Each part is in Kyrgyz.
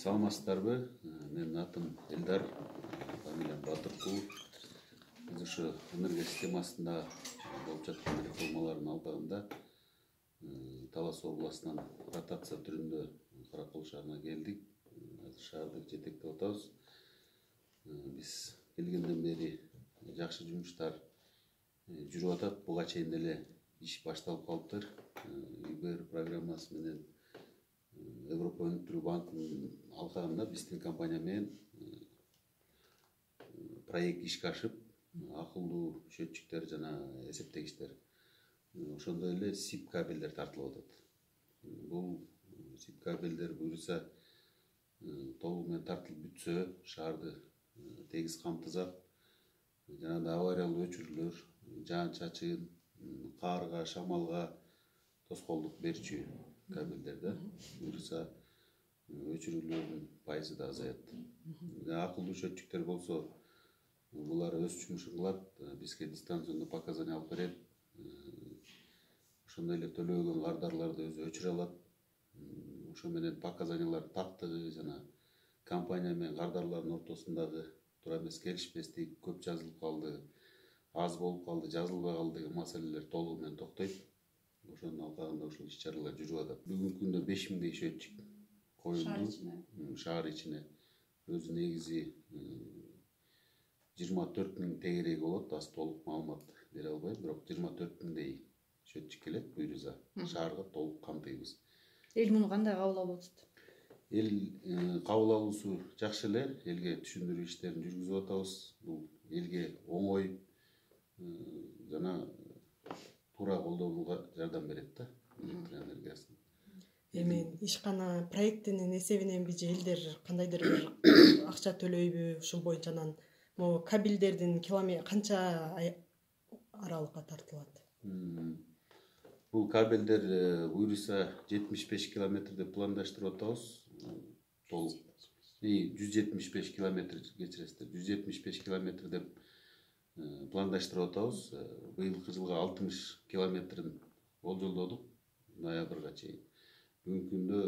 Саламатсыздарбы? Менин атым Элдар, фамилиям Батыркул. Биз ушу энергия системасында болуп жаткан реформалардын албагында Талас областынан ротация түрүндө Каракол шаарына келдик. Азыр шаарды жетектеп атабыз. Биз келгенден бери жакшы жумуштар жүрүп атат. Буга чейин деле иш башталып калыптыр. ИБР программасы менен Европа өнүктүрүү банкынын алкагында биздин компания менен проект ишке ашып, акылдуу счетчиктер жана эсептегичтер, ошондой эле SIP кабелдер тартылып атат. Бул SIP кабелдер буюрса толугу менен тартылып бүтсө, шаарды тегиз камтызат. Жанагындай авариялуу өчүрүүлөр, жаан-чачын, карга, шамалга тоскоолдук берчү кабелдерде буюрса өчүрүүлөрдүн пайызы да азаят. Акылдуу счетчиктер болсо, булар өз жумушун кылат, бизге дистанциондо показания алып берет. Ошондой эле төлөбөгөн кардарларды өзү өчүрө алат. Ошо менен показаниялардын тактыгы жана компания менен кардарлардын ортосундагы туура эмес келишпестик, көп жазылып калды, аз болуп калды, жазылбай калды деген маселелер толугу менен токтойт. Ошонун алкагында ушул иш-чаралар жүрүп атат. Бүгүнкү күндө 5000 счетчик коюлду шаар ичине. Өзү негизи 24.000 тегереги болот. Аз толук маалымат бере албайм, бирок 24.000 счетчик келет буюрса шаарга толук камтыйбыз. Эл муну кандай кабыл алып атат? Эл кабыл алуусу жакшы эле. Элге түшүндүрүү иштерин жүргүзүп атабыз. Бул элге оңой жана туура колдонууга жардам берет да электр энергиясын. Эми ишкана проектинин эсебиненби же элдер кандайдыр бир акча төлөйбү ушул боюнча? Анан могу кабелдердин канча аралыкка тартылат? Бул кабелдер буюрса 75 километр деп пландаштырып атабыз. Толук 175 километр кечиресиздер. 175 километр деп пландаштырып атабыз. Быйылкы жылга 60 километрин болжолдодук ноябрга чейин. Бүгүнкү күндө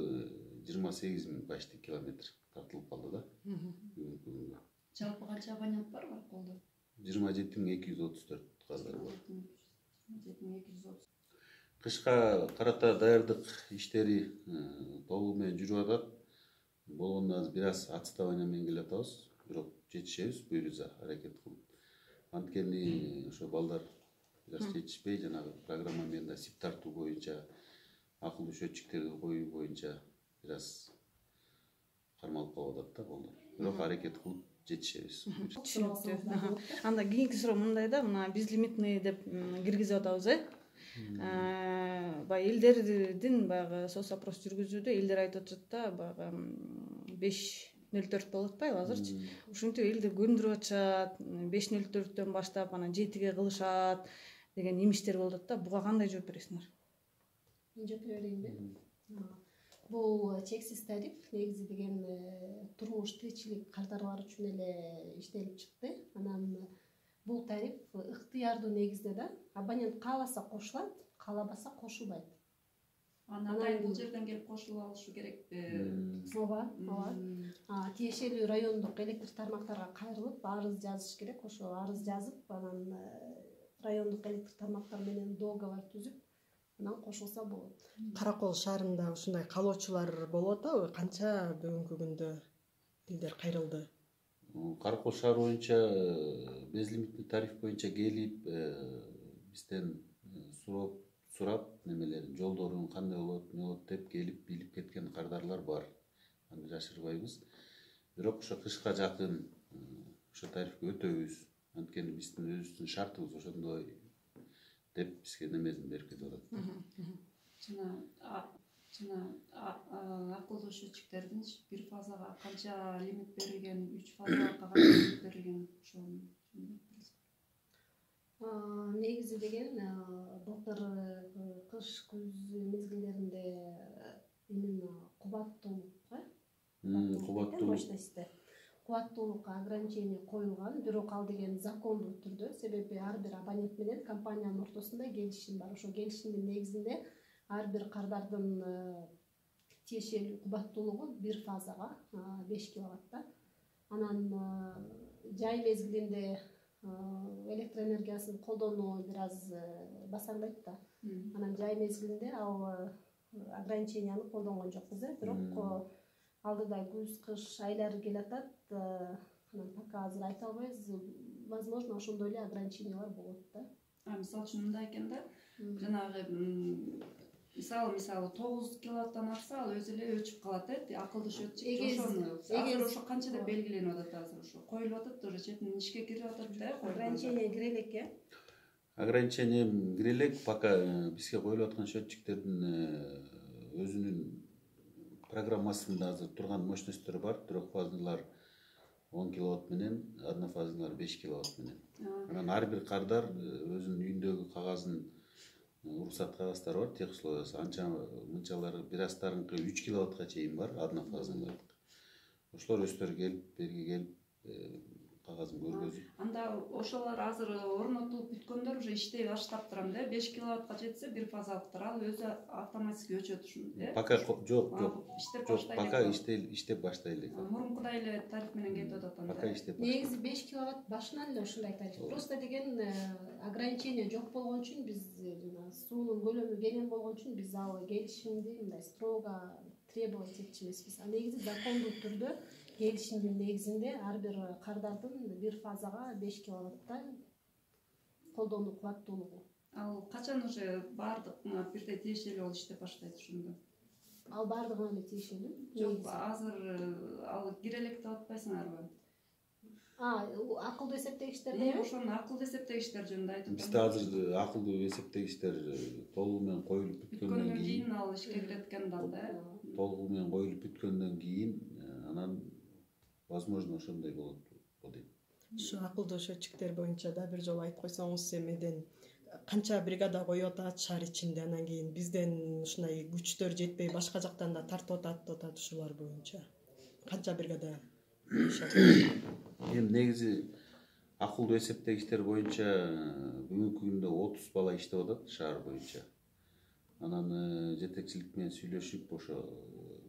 28.000 почти километр тартылып калды да. Бүгүнкү күндө. Жалпы канча абонент бар колдо? 27.234 кадар бар. 27.230. Кышка карата даярдык иштери толугу менен жүрүп атат. Болгондо азыр бир аз отставание менен келе атабыз, бирок жетишебиз буюрса аракет кылып. Анткени ошо балдар бир аз жетишпей, жанагы программа менен да SIP тартуу боюнча, акылдуу счетчиктерди коюу боюнча бир аз кармалып калып атат да балдар. Бирок аракет кылып жетишебиз. Түшүнүктүү. Анда кийинки суроо мындай да, мына безлимитный деп киргизип атабыз, баягы элдердин баягы соцопрос жүргүзүүдө элдер айтып атышат да, баягы 5.04 болуп атпайбы азырчы? Ушинтип элди көндүрүп атышат, 5.04дөн баштап анан 7ге кылышат деген имиштер болуп атат да. Буга кандай жооп бересиңер? Мен жооп берейинби? Бул чексиз тариф негизи деген турмуш тиричилик кардарлар үчүн эле иштелип чыкты. Анан бул тариф ыктыярдуу негизде да. Абонент кааласа кошулат, каалабаса кошулбайт. Анан бул жерден келип кошулуп алышы керекпи? Ооба. Тиешелүү райондук электр тармактарга кайрылып арыз жазыш керек. Ошо арыз жазып, анан райондук электр тармактар менен договор түзүп, анан кошулса болот. Каракол шаарында ушундай каалоочулар болуп атабы? Канча бүгүнкү күндө элдер кайрылды? Каракол шаары боюнча безлимитный тариф боюнча келип бизден сурап немелерин, жолдорун кандай болот, эмне болот деп келип билип кеткен кардарлар бар. Аны жашырбайбыз. Бирок ошо кышка жакын ошо тарифке өтөбүз. Анткени биздин өзүбүздүн шартыбыз ошондой деп бизге немесин берип кетип атат. Жана акылдуу счетчиктердин бир фазага канча лимит берилген, 3 фазага канча лимит берилген, ошону негизи деген былтыр кыш күз мезгилдеринде именно кубаттуулукка кубаттуулукка ограничение коюлган, бирок ал деген закондуу түрдө, себеби ар бир абонент менен компаниянын ортосунда келишим бар. Ошо келишимдин негизинде ар бир кардардын тиешелүү кубаттуулугу 1 фазага 5 киловатта. Анан жай мезгилинде электр энергиясын колдонуу бир аз басаңдайт да. Анан жай мезгилинде ал ограниченияны колдонгон жокпуз, бирок алдыда күз, кыш айлары келатат. Анан пока азыр айта албайбыз. Возможно, ошондой эле ограничениялар болот да. Мисалы үчүн мындай экен да, жанагы мисалы 9 киловаттан арса ал өзү эле өчүп калат, акылдуу счетчик. Азыр ошо канча деп белгиленип атат, азыр ошо коюлуп атат, уже четинен ишке кирип атат да. Ограничение кире элек, Ограничение кире элек, пока бизге коюлуп аткан счетчиктердин өзүнүн программасында азыр турган мощностьтөр бар. Трехфазылар 10 киловатт менен, однофазылар 5 киловатт менен. Анан ар бир кардар өзүнүн үйүндөгү кагазын, уруксат кагаздары бар, тех условиясы. Анча мынчалары бир астарыңкы 3 киловаттка чейин бар, однофазылар. Ошолор өздөрү келип, берге келип, кагазын көргөзүп. Анда ошолор азыр орнотулуп бүткөндөр уже иштей баштап турам да. 5 киловаттка жетсе бир фазалыктар ал өзү автоматически өчөт ушун. Пока жок. Иштеп Жок, пока иштеп баштай элек. Мурункудай эле тариф менен кетип атат анда. Пока иштеп баштай. Негизи 5 киловатт башынан эле ушундай тариф. Просто деген ограничение жок болгон үчүн биз жана суунун көлөмү келген болгон үчүн биз ал келишимди мындай строго требовать этчү эмеспиз. А негизи закондуу түрдө келишимдин негизинде ар бир кардардын бир фазага 5 киловатта колдонуу кубаттуулугу. Ал качан уже баардыгына бирдей тиешелүү болуп иштеп баштайт ошондо? Ал баардыгына эле тиешелүү. Жок, азыр ал кире элек деп атпайсыңарбы? Акылдуу эсептегичтерде Ошону акылдуу эсептегичтер жөнүндө айтып атам. Бизде азыр акылдуу эсептегичтер толугу менен коюлуп бүткөндөн кийин ал ишке кирет экен да. Толугу менен коюлуп бүткөндөн кийин анан возможно ошондой болот дейм. Ушу акылдуу счетчиктер боюнча да бир жолу айтып койсоңуз, эмеден канча бригада коюп атат шаар ичинде, анан кийин бизден ушундай күчтөр жетпей башка жактан да тартып атат ушулар боюнча. Канча бригада? Эми негизи акылдуу эсептегичтер боюнча бүгүнкү күндө 30 бала иштеп атат шаар боюнча. Анан жетекчилик менен сүйлөшүп ошо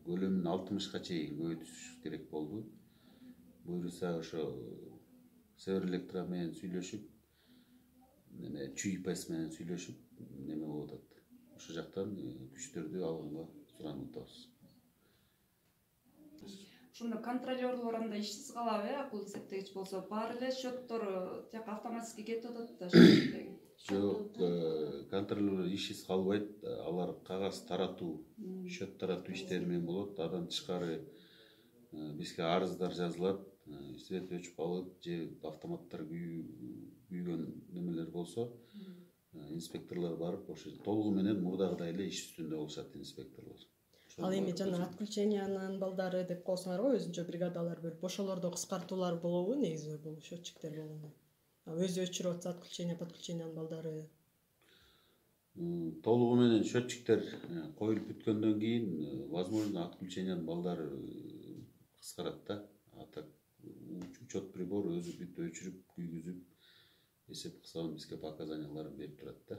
көлөмүн 60ка чейин көбөйтүш керек болду. Буюрса ошо Северлектра менен сүйлөшүп, ЧУИПС менен сүйлөшүп, неме болуп атат. Ошо жактан күчтөрдү алганга суранып атабыз. Ошондо контролёрлор анда ишсиз калабы, акылдуу эсептегич болсо, баары эле счеттор тек автоматически кетип атат да. Жок, контролёрлор ишсиз калбайт, алар кагаз таратуу, счет таратуу иштери менен болот. Андан тышкары бизге арыздар жазылат, свет өчүп калып же автоматтар күйгөн немелер болсо, инспекторлор барып ошо толугу менен мурдагыдай эле иш үстүндө болушат инспекторлор. Ал эми жана отключениянын балдары деп коесуңар го, өзүнчө бригадалар бөлүп, ошолордо кыскартуулар болобу негизи бул счетчиктер болгондо? Өзү өчүрүп атса подключениянын балдары толугу менен счетчиктер коюлуп бүткөндөн кийин возможно отключениянын балдары кыскарат да. Учет прибор өзү бүт өчүрүп, күйгүзүп, эсеп кылсам бизге показанияларын берип турат да.